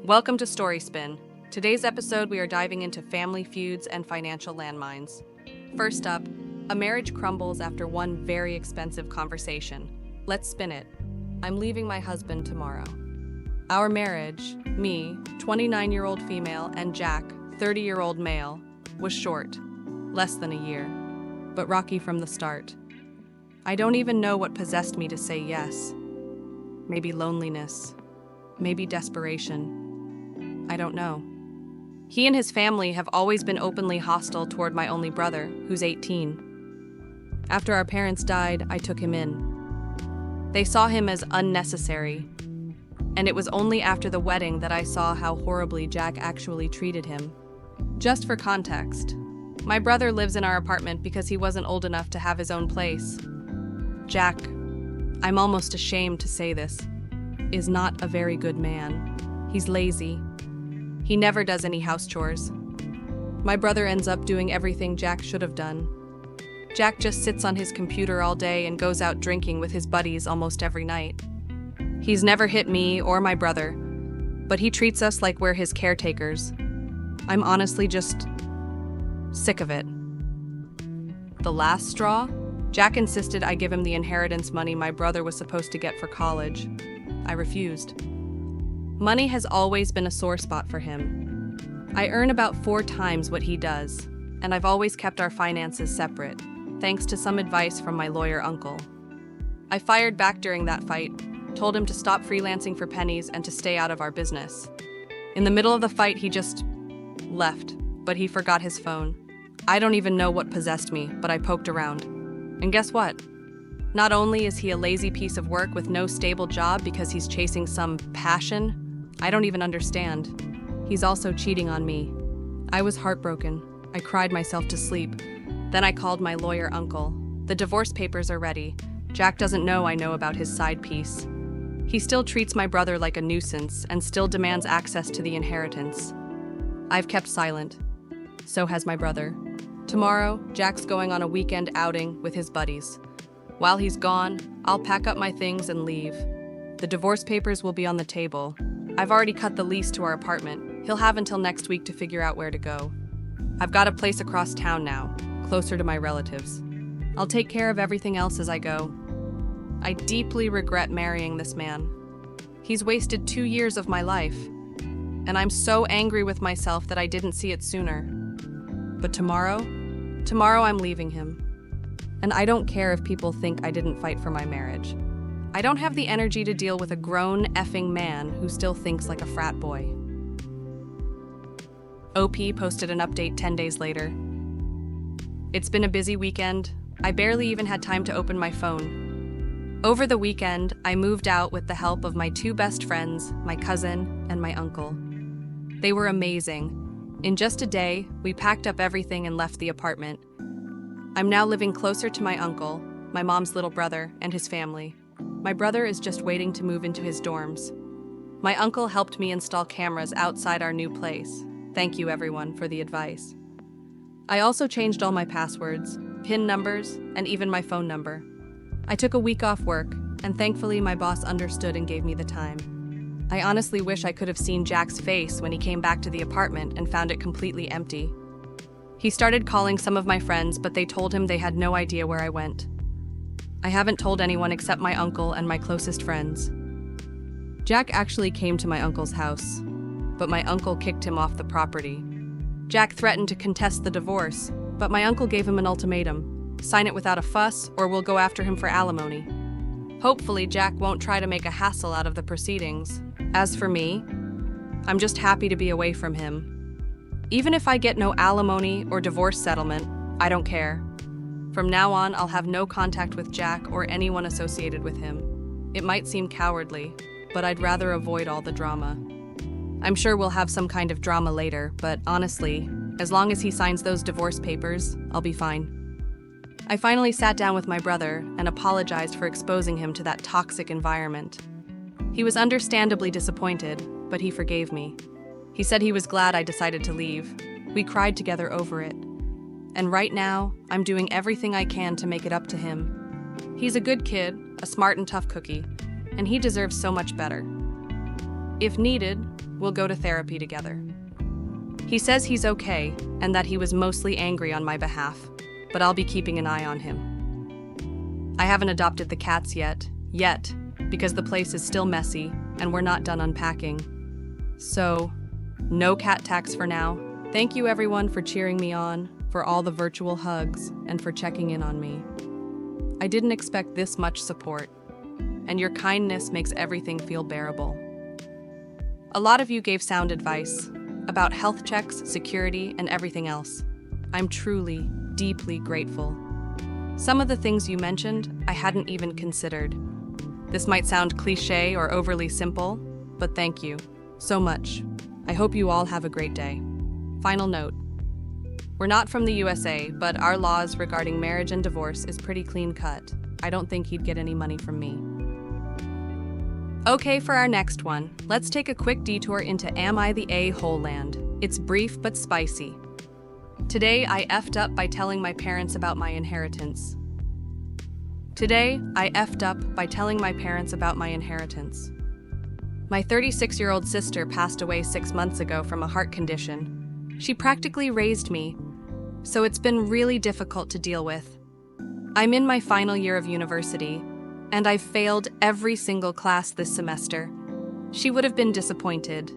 Welcome to StorySpin. Today's episode, we are diving into family feuds and financial landmines. First up, a marriage crumbles after one very expensive conversation. Let's spin it. I'm leaving my husband tomorrow. Our marriage, me, 29-year-old female, and Jack, 30-year-old male, was short, less than a year, but rocky from the start. I don't even know what possessed me to say yes. Maybe loneliness, maybe desperation. I don't know. He and his family have always been openly hostile toward my only brother, who's 18. After our parents died, I took him in. They saw him as unnecessary, and it was only after the wedding that I saw how horribly Jack actually treated him. Just for context, my brother lives in our apartment because he wasn't old enough to have his own place. Jack, I'm almost ashamed to say this, is not a very good man. He's lazy. He never does any house chores. My brother ends up doing everything Jack should have done. Jack just sits on his computer all day and goes out drinking with his buddies almost every night. He's never hit me or my brother, but he treats us like we're his caretakers. I'm honestly just sick of it. The last straw? Jack insisted I give him the inheritance money my brother was supposed to get for college. I refused. Money has always been a sore spot for him. I earn about 4 times what he does, and I've always kept our finances separate, thanks to some advice from my lawyer uncle. I fired back during that fight, told him to stop freelancing for pennies and to stay out of our business. In the middle of the fight, he just left, but he forgot his phone. I don't even know what possessed me, but I poked around. And guess what? Not only is he a lazy piece of work with no stable job because he's chasing some passion I don't even understand, he's also cheating on me. I was heartbroken. I cried myself to sleep. Then I called my lawyer uncle. The divorce papers are ready. Jack doesn't know I know about his side piece. He still treats my brother like a nuisance and still demands access to the inheritance. I've kept silent. So has my brother. Tomorrow, Jack's going on a weekend outing with his buddies. While he's gone, I'll pack up my things and leave. The divorce papers will be on the table. I've already cut the lease to our apartment. He'll have until next week to figure out where to go. I've got a place across town now, closer to my relatives. I'll take care of everything else as I go. I deeply regret marrying this man. He's wasted 2 years of my life, and I'm so angry with myself that I didn't see it sooner. But tomorrow I'm leaving him. And I don't care if people think I didn't fight for my marriage. I don't have the energy to deal with a grown effing man who still thinks like a frat boy. OP posted an update 10 days later. It's been a busy weekend. I barely even had time to open my phone. Over the weekend, I moved out with the help of my 2 best friends, my cousin and my uncle. They were amazing. In just a day, we packed up everything and left the apartment. I'm now living closer to my uncle, my mom's little brother, and his family. My brother is just waiting to move into his dorms. My uncle helped me install cameras outside our new place. Thank you, everyone, for the advice. I also changed all my passwords, PIN numbers, and even my phone number. I took a week off work, and thankfully my boss understood and gave me the time. I honestly wish I could have seen Jack's face when he came back to the apartment and found it completely empty. He started calling some of my friends, but they told him they had no idea where I went. I haven't told anyone except my uncle and my closest friends. Jack actually came to my uncle's house, but my uncle kicked him off the property. Jack threatened to contest the divorce, but my uncle gave him an ultimatum: sign it without a fuss or we'll go after him for alimony. Hopefully Jack won't try to make a hassle out of the proceedings. As for me, I'm just happy to be away from him. Even if I get no alimony or divorce settlement, I don't care. From now on, I'll have no contact with Jack or anyone associated with him. It might seem cowardly, but I'd rather avoid all the drama. I'm sure we'll have some kind of drama later, but honestly, as long as he signs those divorce papers, I'll be fine. I finally sat down with my brother and apologized for exposing him to that toxic environment. He was understandably disappointed, but he forgave me. He said he was glad I decided to leave. We cried together over it. And right now, I'm doing everything I can to make it up to him. He's a good kid, a smart and tough cookie, and he deserves so much better. If needed, we'll go to therapy together. He says he's okay and that he was mostly angry on my behalf, but I'll be keeping an eye on him. I haven't adopted the cats yet, because the place is still messy and we're not done unpacking. So, no cat tax for now. Thank you everyone for cheering me on, for all the virtual hugs, and for checking in on me. I didn't expect this much support, and your kindness makes everything feel bearable. A lot of you gave sound advice about health checks, security, and everything else. I'm truly, deeply grateful. Some of the things you mentioned, I hadn't even considered. This might sound cliché or overly simple, but thank you so much. I hope you all have a great day. Final note. We're not from the USA, but our laws regarding marriage and divorce is pretty clean cut. I don't think he'd get any money from me. Okay, for our next one, let's take a quick detour into Am I the A-hole land? It's brief but spicy. Today, I effed up by telling my parents about my inheritance. My 36-year-old sister passed away 6 months ago from a heart condition. She practically raised me, so it's been really difficult to deal with. I'm in my final year of university, and I've failed every single class this semester. She would have been disappointed,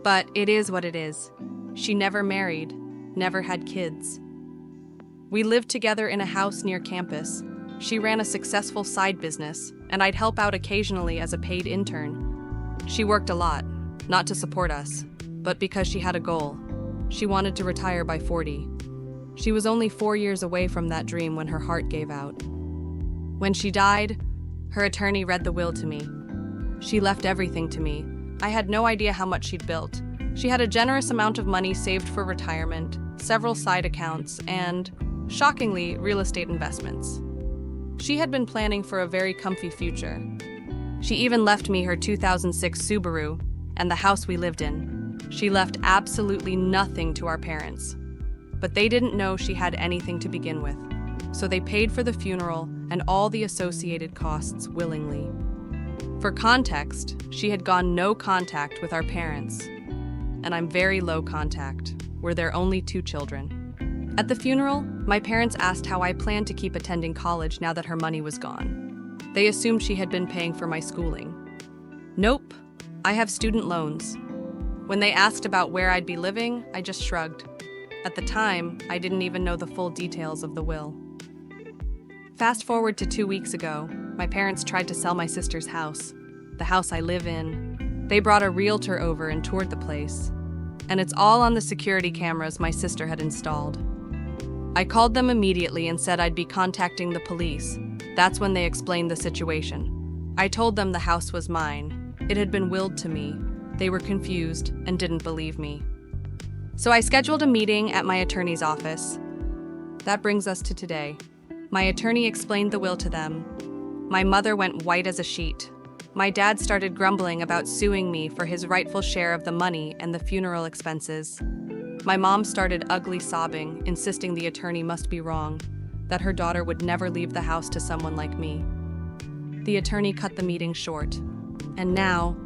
but it is what it is. She never married, never had kids. We lived together in a house near campus. She ran a successful side business, and I'd help out occasionally as a paid intern. She worked a lot, not to support us, but because she had a goal. She wanted to retire by 40. She was only 4 years away from that dream when her heart gave out. When she died, her attorney read the will to me. She left everything to me. I had no idea how much she'd built. She had a generous amount of money saved for retirement, several side accounts, and, shockingly, real estate investments. She had been planning for a very comfy future. She even left me her 2006 Subaru and the house we lived in. She left absolutely nothing to our parents. But they didn't know she had anything to begin with, so they paid for the funeral and all the associated costs willingly. For context, she had gone no contact with our parents, and I'm very low contact. We're their only 2 children. At the funeral, my parents asked how I planned to keep attending college now that her money was gone. They assumed she had been paying for my schooling. Nope, I have student loans. When they asked about where I'd be living, I just shrugged. At the time, I didn't even know the full details of the will. Fast forward to 2 weeks ago, my parents tried to sell my sister's house, the house I live in. They brought a realtor over and toured the place, and it's all on the security cameras my sister had installed. I called them immediately and said I'd be contacting the police. That's when they explained the situation. I told them the house was mine. It had been willed to me. They were confused and didn't believe me. So I scheduled a meeting at my attorney's office. That brings us to today. My attorney explained the will to them. My mother went white as a sheet. My dad started grumbling about suing me for his rightful share of the money and the funeral expenses. My mom started ugly sobbing, insisting the attorney must be wrong, that her daughter would never leave the house to someone like me. The attorney cut the meeting short, and now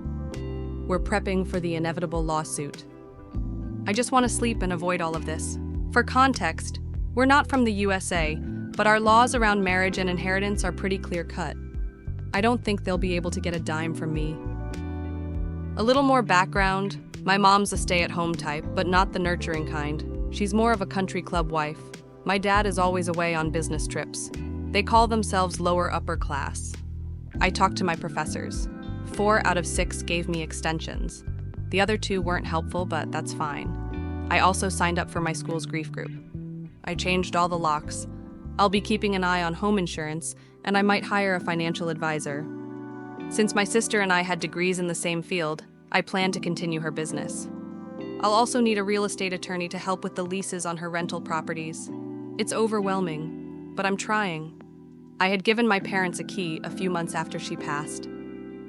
we're prepping for the inevitable lawsuit. I just want to sleep and avoid all of this. For context, we're not from the USA, but our laws around marriage and inheritance are pretty clear-cut. I don't think they'll be able to get a dime from me. A little more background, my mom's a stay-at-home type, but not the nurturing kind. She's more of a country club wife. My dad is always away on business trips. They call themselves lower upper class. I talked to my professors. 4 out of 6 gave me extensions. The other 2 weren't helpful, but that's fine. I also signed up for my school's grief group. I changed all the locks. I'll be keeping an eye on home insurance, and I might hire a financial advisor. Since my sister and I had degrees in the same field, I plan to continue her business. I'll also need a real estate attorney to help with the leases on her rental properties. It's overwhelming, but I'm trying. I had given my parents a key a few months after she passed.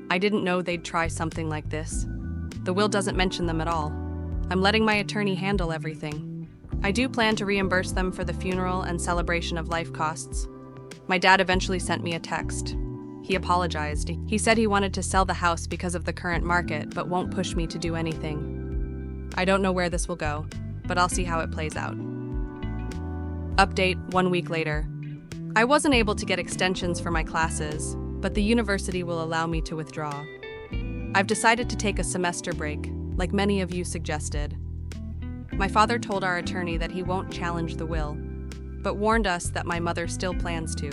I didn't know they'd try something like this. The will doesn't mention them at all. I'm letting my attorney handle everything. I do plan to reimburse them for the funeral and celebration of life costs. My dad eventually sent me a text. He apologized. He said he wanted to sell the house because of the current market, but won't push me to do anything. I don't know where this will go, but I'll see how it plays out. Update 1 week later. I wasn't able to get extensions for my classes, but the university will allow me to withdraw. I've decided to take a semester break, like many of you suggested. My father told our attorney that he won't challenge the will, but warned us that my mother still plans to.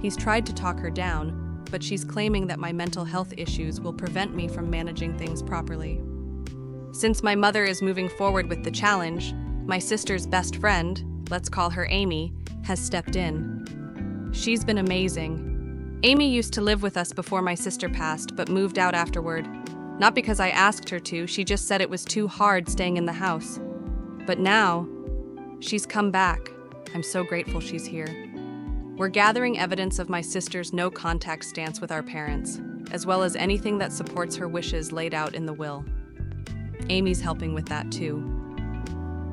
He's tried to talk her down, but she's claiming that my mental health issues will prevent me from managing things properly. Since my mother is moving forward with the challenge, my sister's best friend, let's call her Amy, has stepped in. She's been amazing. Amy used to live with us before my sister passed, but moved out afterward. Not because I asked her to, she just said it was too hard staying in the house. But now, she's come back. I'm so grateful she's here. We're gathering evidence of my sister's no-contact stance with our parents, as well as anything that supports her wishes laid out in the will. Amy's helping with that too.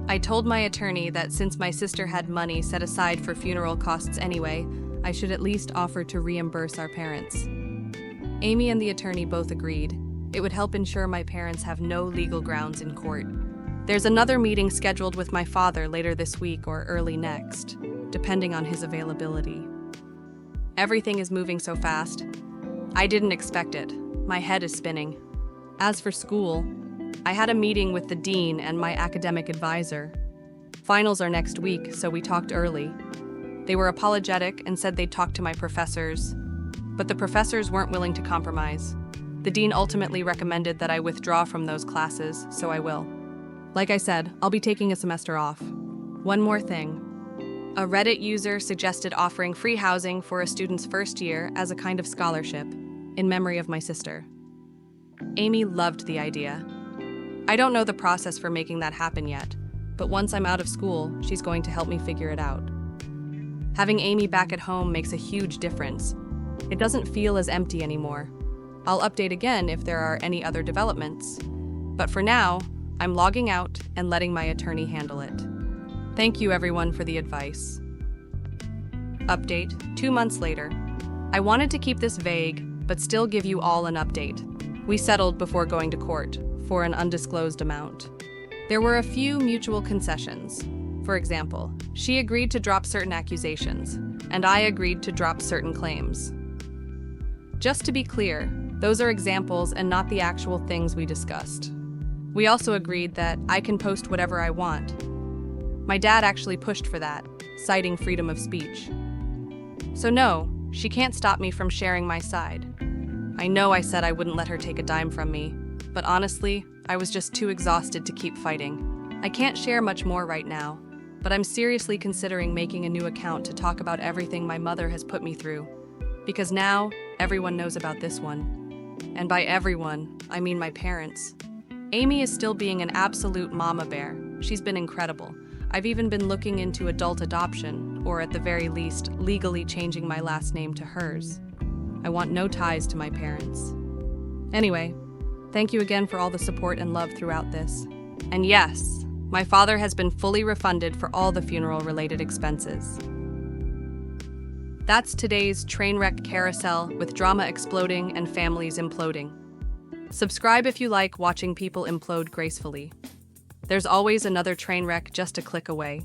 I told my attorney that since my sister had money set aside for funeral costs anyway, I should at least offer to reimburse our parents. Amy and the attorney both agreed. It would help ensure my parents have no legal grounds in court. There's another meeting scheduled with my father later this week or early next, depending on his availability. Everything is moving so fast. I didn't expect it. My head is spinning. As for school, I had a meeting with the dean and my academic advisor. Finals are next week, so we talked early. They were apologetic and said they'd talk to my professors, but the professors weren't willing to compromise. The dean ultimately recommended that I withdraw from those classes, so I will. Like I said, I'll be taking a semester off. One more thing. A Reddit user suggested offering free housing for a student's first year as a kind of scholarship, in memory of my sister. Amy loved the idea. I don't know the process for making that happen yet, but once I'm out of school, she's going to help me figure it out. Having Amy back at home makes a huge difference. It doesn't feel as empty anymore. I'll update again if there are any other developments. But for now, I'm logging out and letting my attorney handle it. Thank you everyone for the advice. Update 2 months later. I wanted to keep this vague, but still give you all an update. We settled before going to court for an undisclosed amount. There were a few mutual concessions. For example, she agreed to drop certain accusations, and I agreed to drop certain claims. Just to be clear, those are examples and not the actual things we discussed. We also agreed that I can post whatever I want. My dad actually pushed for that, citing freedom of speech. So no, she can't stop me from sharing my side. I know I said I wouldn't let her take a dime from me, but honestly, I was just too exhausted to keep fighting. I can't share much more right now, but I'm seriously considering making a new account to talk about everything my mother has put me through. Because now, everyone knows about this one. And by everyone, I mean my parents. Amy is still being an absolute mama bear. She's been incredible. I've even been looking into adult adoption, or at the very least, legally changing my last name to hers. I want no ties to my parents. Anyway, thank you again for all the support and love throughout this. And yes, my father has been fully refunded for all the funeral-related expenses. That's today's train wreck carousel with drama exploding and families imploding. Subscribe if you like watching people implode gracefully. There's always another train wreck just a click away.